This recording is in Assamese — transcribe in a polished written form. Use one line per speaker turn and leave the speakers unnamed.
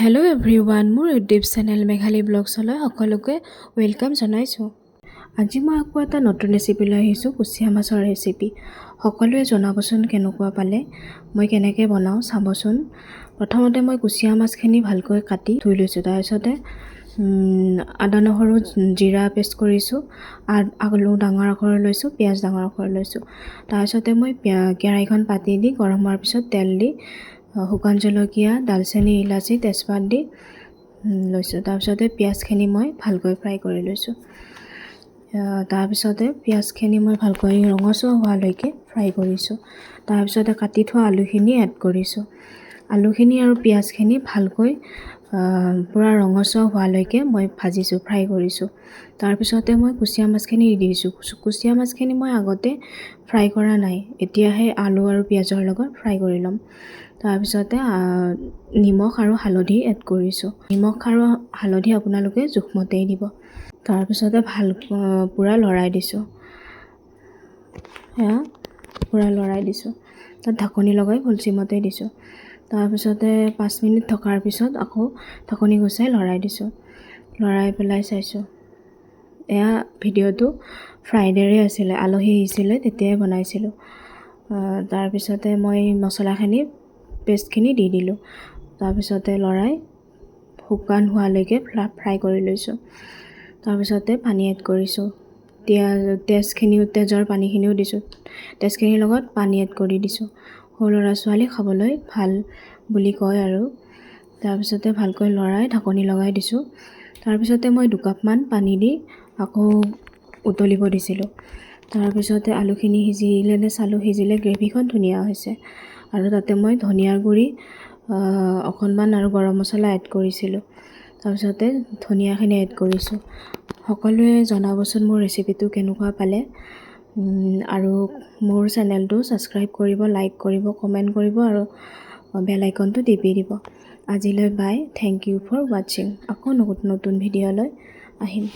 হেল্ল' এভৰিৱান, মোৰ ইউটিউব চেনেল মেঘালী ব্লগছলৈ সকলোকে ৱেলকাম জনাইছোঁ। আজি মই আকৌ এটা নতুন ৰেচিপি লৈ আহিছোঁ, কুচিয়া মাছৰ ৰেচিপি। সকলোৱে জনাবচোন কেনেকুৱা পালে, মই কেনেকৈ বনাওঁ চাবচোন। প্ৰথমতে মই কুচিয়া মাছখিনি ভালকৈ কাটি ধুই লৈছোঁ। তাৰপিছতে আদা নহৰু জিৰা পেষ্ট কৰিছোঁ, আলু ডাঙৰ আখৰ লৈছোঁ, পিঁয়াজ ডাঙৰ আখৰ লৈছোঁ। তাৰপিছতে মই কেৰাহীখন পাতি দি গৰম হোৱাৰ পিছত তেল দি শুকান জলকীয়া, ডালচেনি, ইলাচি, তেজপাত দি লৈছোঁ। তাৰপিছতে পিঁয়াজখিনি মই ভালকৈ ফ্ৰাই কৰি লৈছোঁ। তাৰপিছতে পিঁয়াজখিনি মই ভালকৈ ৰঙচুৱা হোৱালৈকে ফ্ৰাই কৰিছোঁ। তাৰপিছতে কাটি থোৱা আলুখিনি এড কৰিছোঁ। আলুখিনি আৰু পিঁয়াজখিনি ভালকৈ পূৰা ৰঙচুৱা হোৱালৈকে মই ভাজিছোঁ, ফ্ৰাই কৰিছোঁ। তাৰপিছতে মই কুচিয়া মাছখিনি দি দিছোঁ। কুচিয়া মাছখিনি মই আগতে ফ্ৰাই কৰা নাই, এতিয়াহে আলু আৰু পিঁয়াজৰ লগত ফ্ৰাই কৰি ল'ম। তাৰপিছতে নিমখ আৰু হালধি এড কৰিছোঁ। নিমখ আৰু হালধি আপোনালোকে জোখমতেই দিব। তাৰপিছতে পূৰা লৰাই দিছোঁ। পূৰা লৰাই দিছোঁ। তাত ঢাকনি লগাই ফুল চিমতে দিছোঁ। তাৰপিছতে 5 মিনিট থকাৰ পিছত আকৌ ঢাকনি গুচাই লৰাই দিছোঁ। লৰাই পেলাই চাইছোঁ। এয়া ভিডিঅ'টো ফ্ৰাইডেৰে আছিলে, আলহী আহিছিলে তেতিয়াই বনাইছিলোঁ। তাৰপিছতে মই মছলাখিনি পেষ্টখিনি দি দিলোঁ। তাৰপিছতে লৰাই শুকান হোৱালৈকে ফ্ৰাই কৰি লৈছোঁ। তাৰপিছতে পানী এড কৰিছোঁ। তেজৰ পানীখিনিও দিছোঁ। তেজখিনিৰ লগত পানী এড কৰি দিছোঁ। সৰু ল'ৰা ছোৱালী খাবলৈ ভাল বুলি কয় আৰু। তাৰপিছতে ভালকৈ লৰাই ঢাকনি লগাই দিছোঁ। তাৰপিছতে মই 2 কাপমান পানী দি আকৌ উতলিব দিছিলোঁ। তাৰপিছতে আলুখিনি সিজিলে নে চালোঁ, সিজিলে গ্ৰেভিখন ধুনীয়া হৈছে। আৰু তাতে মই ধনিয়াৰ গুড়ি অকণমান আৰু গৰম মছলা এড কৰিছিলোঁ। তাৰপিছতে ধনিয়াখিনি এড কৰিছোঁ। সকলোৱে জনাবচোন মোৰ ৰেচিপিটো কেনেকুৱা পালে। আৰু মোৰ চেনেলটো ছাবস্ক্ৰাইব কৰিব, লাইক কৰিব, কমেণ্ট কৰিব আৰু বেল আইকনটো টিপি দিব। আজিলৈ বাই, থেংক ইউ ফৰ ৱাটছিং। আকৌ নতুন ভিডিঅ'লৈ আহিম।